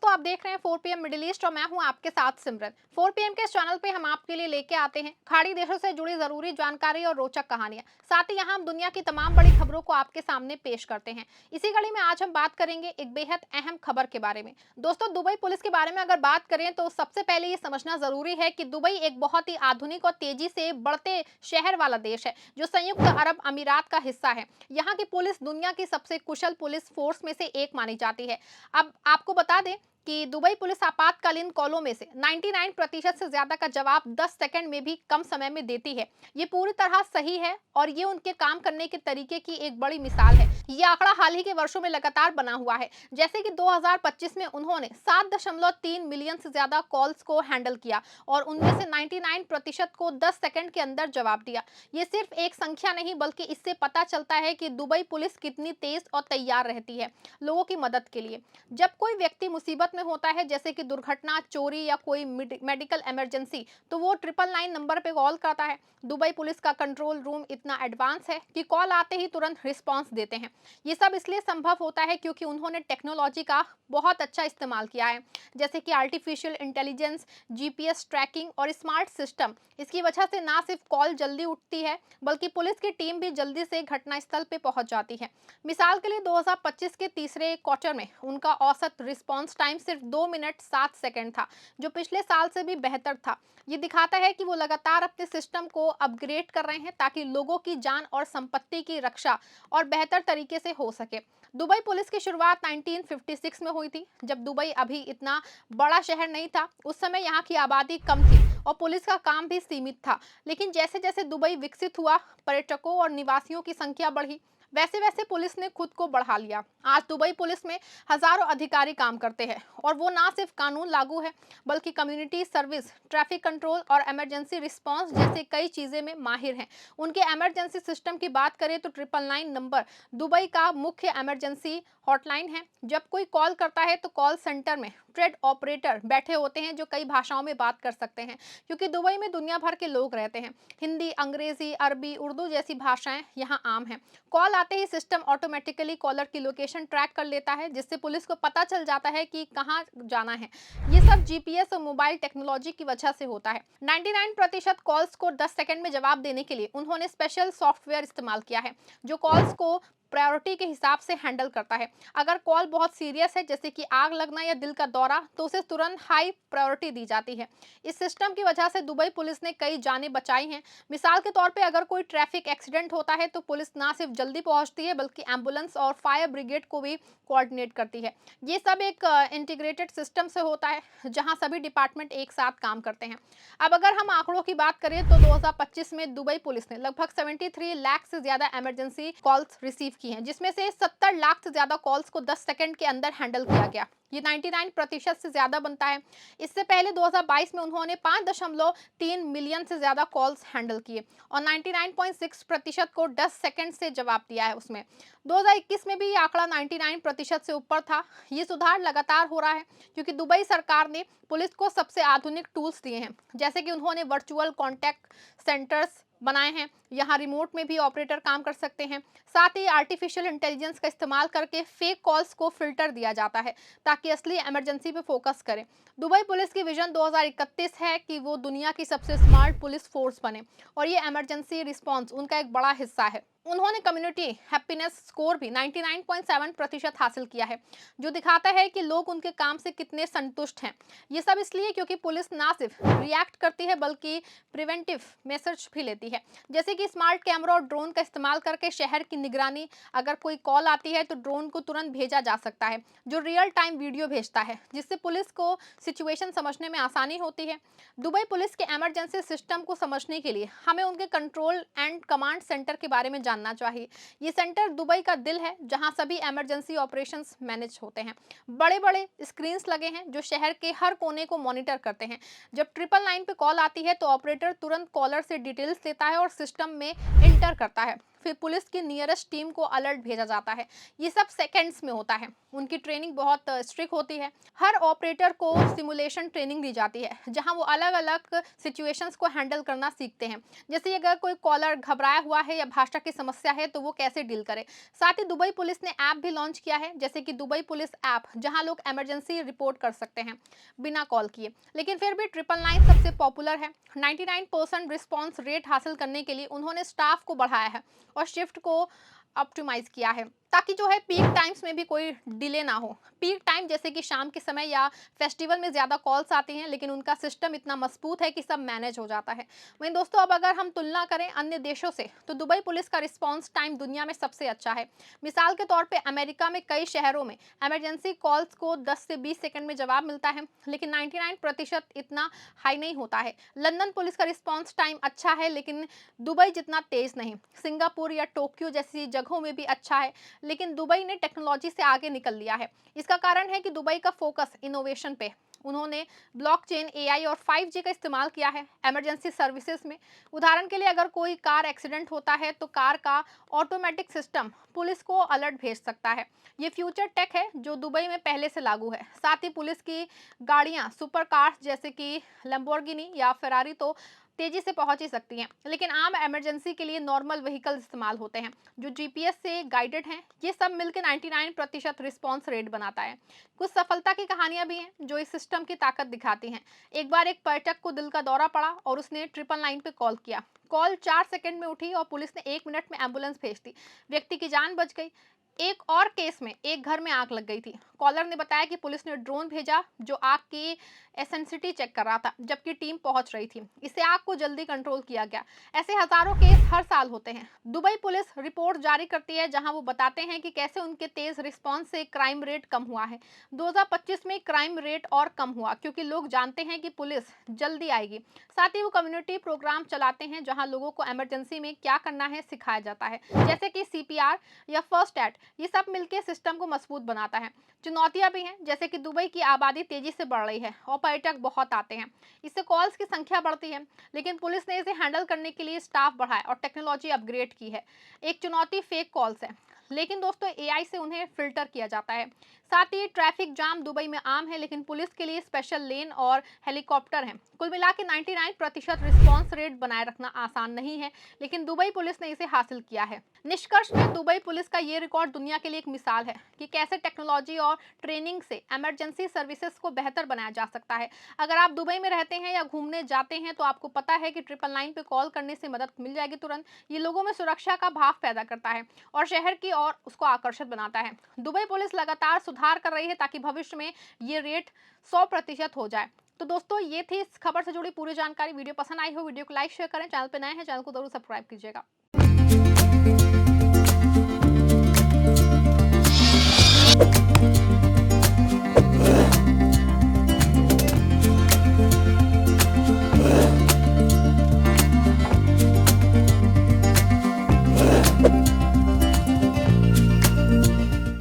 दोस्तों आप देख रहे हैं 4 पीएम मिडिल ईस्ट और मैं हूं आपके साथ सिमरन। 4 पीएम के इस चैनल पे हम आपके लिए लेके आते हैं खाड़ी देशों से जुड़ी जरूरी जानकारी और रोचक कहानियां। साथ ही यहां हम दुनिया की तमाम बड़ी खबरों को आपके सामने पेश करते हैं। इसी कड़ी में आज हम बात करेंगे एक बेहद अहम खबर के बारे में। दोस्तों दुबई पुलिस के बारे में अगर बात करें तो सबसे पहले ये समझना जरूरी है कि दुबई एक बहुत ही आधुनिक और तेजी से बढ़ते शहर वाला देश है जो संयुक्त अरब अमीरात का हिस्सा है। यहाँ की पुलिस दुनिया की सबसे कुशल पुलिस फोर्स में से एक मानी जाती है। अब आपको बता दें कि दुबई पुलिस आपातकालीन कॉलों में से 99% से ज्यादा का जवाब 10 सेकंड में भी कम समय में देती है। ये पूरी तरह सही है और ये उनके काम करने के तरीके की एक बड़ी मिसाल है। ये आंकड़ा हाल ही के वर्षों में लगातार बना हुआ है। जैसे कि 2025 में उन्होंने 7.3 मिलियन से ज्यादा कॉल्स को हैंडल किया और उनमें से 99% को 10 सेकंड के अंदर जवाब दिया। ये सिर्फ एक संख्या नहीं बल्कि इससे पता चलता है कि दुबई पुलिस कितनी तेज और तैयार रहती है लोगों की मदद के लिए। जब कोई व्यक्ति मुसीबत में होता है जैसे कि दुर्घटना, चोरी या कोई मेडिकल इमरजेंसी, तो वो 999 नंबर पे कॉल करता है। दुबई पुलिस का कंट्रोल रूम इतना एडवांस है कि कॉल आते ही तुरंत रिस्पांस देते हैं। ये सब इसलिए संभव होता है क्योंकि उन्होंने टेक्नोलॉजी का बहुत अच्छा इस्तेमाल किया है, जैसे कि आर्टिफिशियल इंटेलिजेंस, जीपीएस ट्रैकिंग और स्मार्ट सिस्टम। इसकी वजह से ना सिर्फ कॉल जल्दी उठती है बल्कि पुलिस की टीम भी जल्दी से घटनास्थल पे पहुंच जाती है। मिसाल के लिए 2025 के तीसरे क्वार्टर में उनका औसत रिस्पांस टाइम सिर्फ 2 मिनट 7 सेकंड था, जो पिछले साल से भी बेहतर था। ये दिखाता है कि वो लगातार अपने सिस्टम को अपग्रेड कर रहे हैं ताकि लोगों की जान और संपत्ति की रक्षा और बेहतर तरीके से हो सके। दुबई पुलिस की शुरुआत 1956 में हुई थी, जब दुबई अभी इतना बड़ा शहर नहीं था। उस समय यहाँ की आबादी कम थी और पुलिस का काम भी सीमित था। लेकिन जैसे जैसे दुबई विकसित हुआ, पर्यटकों और निवासियों की संख्या बढ़ी, वैसे वैसे पुलिस ने खुद को बढ़ा लिया। आज दुबई पुलिस में हजारों अधिकारी काम करते हैं और वो ना सिर्फ कानून लागू है बल्कि कम्युनिटी सर्विस, ट्रैफिक कंट्रोल और इमरजेंसी रिस्पांस जैसे कई चीजें में माहिर हैं। उनके इमरजेंसी सिस्टम की बात करें तो 999 नंबर दुबई का मुख्य इमरजेंसी हॉटलाइन है। जब कोई कॉल करता है तो कॉल सेंटर में ट्रेड ऑपरेटर बैठे होते हैं जो कई भाषाओं में बात कर सकते हैं, क्योंकि दुबई में दुनिया भर के लोग रहते हैं। हिंदी, अंग्रेजी, अरबी, उर्दू जैसी भाषाएं यहाँ आम हैं। कॉल आते ही सिस्टम ऑटोमेटिकली कॉलर की लोकेशन ट्रैक कर लेता है, जिससे पुलिस को पता चल जाता है कि कहाँ जाना है। ये सब जीपीएस और मोबाइल टेक्नोलॉजी की वजह से होता है। 99% कॉल्स को 10 सेकंड में जवाब देने के लिए उन्होंने स्पेशल सॉफ्टवेयर इस्तेमाल किया है जो कॉल्स को प्रायोरिटी के हिसाब से हैंडल करता है। अगर कॉल बहुत सीरियस है जैसे कि आग लगना या दिल का दौरा, तो उसे तुरंत हाई प्रायोरिटी दी जाती है। इस सिस्टम की वजह से दुबई पुलिस ने कई जानें बचाई हैं। मिसाल के तौर पे अगर कोई ट्रैफिक एक्सीडेंट होता है तो पुलिस ना सिर्फ जल्दी पहुंचती है बल्कि एम्बुलेंस और फायर ब्रिगेड को भी कोऑर्डिनेट करती है। ये सब एक इंटीग्रेटेड सिस्टम से होता है जहां सभी डिपार्टमेंट एक साथ काम करते हैं। अब अगर हम आंकड़ों की बात करें तो 2025 में दुबई पुलिस ने लगभग 73 लाख से ज्यादा इमरजेंसी कॉल्स रिसीव की हैं, जिसमें से 70 लाख से ज्यादा कॉल्स को 10 सेकंड के अंदर हैंडल किया गया। ये 99% से ज्यादा बनता है। इससे पहले 2022 में उन्होंने 5.3 मिलियन से ज्यादा कॉल्स हैंडल किए और 99.6% को 10 सेकंड से जवाब दिया है उसमें। 2021 में भी ये आंकड़ा 99% से ऊपर था। ये सुधार लगातार हो रहा है क्योंकि दुबई सरकार ने पुलिस को सबसे आधुनिक टूल्स दिए हैं, जैसे कि उन्होंने वर्चुअल कॉन्टैक्ट सेंटर्स बनाए हैं। यहाँ रिमोट में भी ऑपरेटर काम कर सकते हैं। साथ ही आर्टिफिशियल इंटेलिजेंस का इस्तेमाल करके फेक कॉल्स को फिल्टर दिया जाता है ताकि असली इमरजेंसी पे फोकस करें। दुबई पुलिस की विजन 2031 है कि वो दुनिया की सबसे स्मार्ट पुलिस फोर्स बने और ये इमरजेंसी रिस्पांस उनका एक बड़ा हिस्सा है। उन्होंने कम्युनिटी हैप्पीनेस स्कोर भी 99.7% हासिल किया है, जो दिखाता है कि लोग उनके काम से कितने संतुष्ट हैं। ये सब इसलिए क्योंकि पुलिस ना सिर्फ रिएक्ट करती है बल्कि प्रिवेंटिव मेसर्स भी लेती है, जैसे कि स्मार्ट कैमरा और ड्रोन का इस्तेमाल करके शहर की निगरानी। अगर कोई कॉल आती है तो ड्रोन को तुरंत भेजा जा सकता है जो रियल टाइम वीडियो भेजता है, जिससे पुलिस को सिचुएशन समझने में आसानी होती है। दुबई पुलिस के इमरजेंसी सिस्टम को समझने के लिए हमें उनके कंट्रोल एंड कमांड सेंटर के बारे में जानना चाहिए। ये सेंटर दुबई का दिल है जहां सभी इमरजेंसी ऑपरेशंस मैनेज होते हैं। बड़े बड़े स्क्रीन्स लगे हैं जो शहर के हर कोने को मॉनिटर करते हैं। जब 999 पे कॉल आती है तो ऑपरेटर तुरंत कॉलर से डिटेल्स लेता है और सिस्टम में इंटर करता है। फिर पुलिस की नियरेस्ट टीम को अलर्ट भेजा जाता है। ये सब सेकंड्स में होता है। उनकी ट्रेनिंग बहुत स्ट्रिक्ट होती है। हर ऑपरेटर को सिमुलेशन ट्रेनिंग दी जाती है, जहां वो अलग अलग सिचुएशंस को हैंडल करना सीखते हैं। जैसे अगर कोई कॉलर घबराया हुआ है या भाषा की समस्या है तो वो कैसे डील करे। साथ ही दुबई पुलिस ने ऐप भी लॉन्च किया है, जैसे कि दुबई पुलिस ऐप, जहां लोग इमरजेंसी रिपोर्ट कर सकते हैं बिना कॉल किए। लेकिन फिर भी 999 सबसे पॉपुलर है। 99% रिस्पॉन्स रेट हासिल करने के लिए उन्होंने स्टाफ को बढ़ाया है और शिफ्ट को ऑप्टिमाइज किया है, ताकि जो है पीक टाइम्स में भी कोई डिले ना हो। पीक टाइम जैसे कि शाम के समय या फेस्टिवल में ज़्यादा कॉल्स आती हैं, लेकिन उनका सिस्टम इतना मजबूत है कि सब मैनेज हो जाता है। वहीं दोस्तों, अब अगर हम तुलना करें अन्य देशों से, तो दुबई पुलिस का रिस्पॉन्स टाइम दुनिया में सबसे अच्छा है। मिसाल के तौर पे अमेरिका में कई शहरों में इमरजेंसी कॉल्स को 10 से 20 सेकंड में जवाब मिलता है, लेकिन 99% इतना हाई नहीं होता है। लंदन पुलिस का रिस्पॉन्स टाइम अच्छा है, लेकिन दुबई जितना तेज नहीं। सिंगापुर या टोक्यो जैसी जगहों में भी अच्छा है, लेकिन दुबई ने टेक्नोलॉजी से आगे निकल लिया है। इसका कारण है कि दुबई का फोकस इनोवेशन पे। उन्होंने ब्लॉकचेन, एआई और 5G का इस्तेमाल किया है इमरजेंसी सर्विसेज में। उदाहरण के लिए, अगर कोई कार एक्सीडेंट होता है तो कार का ऑटोमेटिक सिस्टम पुलिस को अलर्ट भेज सकता है। ये फ्यूचर टेक है जो दुबई में पहले से लागू है। साथ ही पुलिस की गाड़ियां सुपर कार्स जैसे कि लैम्बोर्गिनी या फेरारी तो तेजी से पहुंच ही सकती हैं, लेकिन आम इमरजेंसी के लिए नॉर्मल व्हीकल इस्तेमाल होते हैं जो जीपीएस से गाइडेड हैं। ये सब मिलकर 99% रिस्पॉन्स रेट बनाता है। कुछ सफलता की कहानियां भी हैं जो इस सिस्टम की ताकत दिखाती हैं। एक बार एक पर्यटक को दिल का दौरा पड़ा और उसने 999 पे कॉल किया। कॉल 4 सेकंड में उठी और पुलिस ने 1 मिनट में एम्बुलेंस भेज दी। व्यक्ति की जान बच गई। एक और केस में एक घर में आग लग गई थी। कॉलर ने बताया कि पुलिस ने ड्रोन भेजा जो आग की एसेंसिटी चेक कर रहा था, जबकि टीम पहुंच रही थी। इससे आग को जल्दी कंट्रोल किया गया। ऐसे हजारों केस हर साल होते हैं। दुबई पुलिस रिपोर्ट जारी करती है जहां वो बताते हैं कि कैसे उनके तेज रिस्पांस से क्राइम रेट कम हुआ है। 2025 में क्राइम रेट और कम हुआ क्योंकि लोग जानते हैं कि पुलिस जल्दी आएगी। साथ ही वो कम्युनिटी प्रोग्राम चलाते हैं जहां लोगों को इमरजेंसी में क्या करना है सिखाया जाता है, जैसे कि सीपीआर या फर्स्ट एड। ये सब मिलकर सिस्टम को मजबूत बनाता है। चुनौतियां भी हैं, जैसे कि दुबई की आबादी तेजी से बढ़ रही है और पर्यटक बहुत आते हैं। इससे कॉल्स की संख्या बढ़ती है, लेकिन पुलिस ने इसे हैंडल करने के लिए स्टाफ बढ़ाया और टेक्नोलॉजी अपग्रेड की है। एक चुनौती फेक कॉल्स है, लेकिन दोस्तों एआई से उन्हें फिल्टर किया जाता है। साथ ही ट्रैफिक जाम दुबई में आम है, लेकिन पुलिस के लिए स्पेशल लेन और हेलीकॉप्टर हैं। कुल मिला के 99% रिस्पॉन्स रेट बनाए रखना आसान नहीं है, लेकिन दुबई पुलिस ने इसे हासिल किया है। निष्कर्ष में दुबई पुलिस का ये रिकॉर्ड दुनिया के लिए एक मिसाल है कि कैसे टेक्नोलॉजी और ट्रेनिंग से इमरजेंसी सर्विसेज को बेहतर बनाया जा सकता है। अगर आप दुबई में रहते हैं या घूमने जाते हैं तो आपको पता है कि 999 पे कॉल करने से मदद मिल जाएगी तुरंत। ये लोगों में सुरक्षा का भाव पैदा करता है और शहर की और उसको आकर्षित बनाता है। दुबई पुलिस लगातार सुधार कर रही है ताकि भविष्य में ये रेट 100% हो जाए। तो दोस्तों, ये थी इस खबर से जुड़ी पूरी जानकारी। वीडियो पसंद आई हो, वीडियो को लाइक शेयर करें। चैनल पे नए हैं, चैनल को जरूर सब्सक्राइब कीजिएगा।